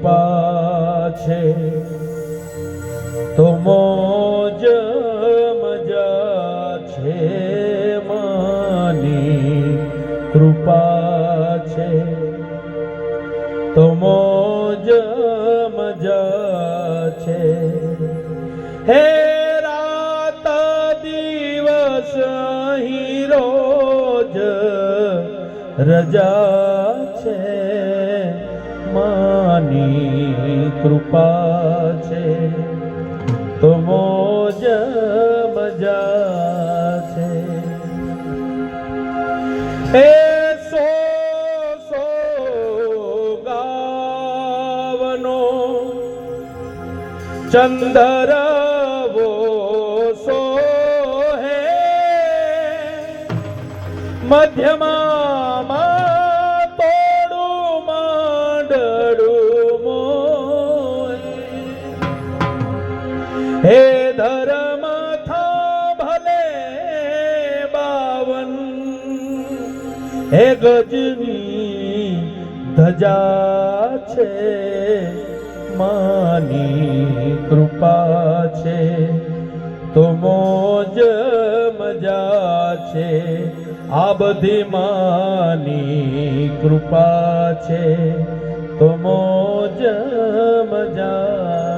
કૃપા છે તો મોજ મજા છે, માની કૃપા છે તો મોજ મજા છે. હે રાત દિવસ અહીં રોજ રજા છે, માની કૃપા છે તો મોજ મજા છે. એ સો ગાવનો ચંદરવો સોહે, મધ્યમાં તોડું માંડળું મોહે. હે ધર્મ થા ભલે 52, હે ગજની ધજા છે, માની કૃપા છે તો મોજ મજા છે. આ બધી માની કૃપા છે તો મોજ મજા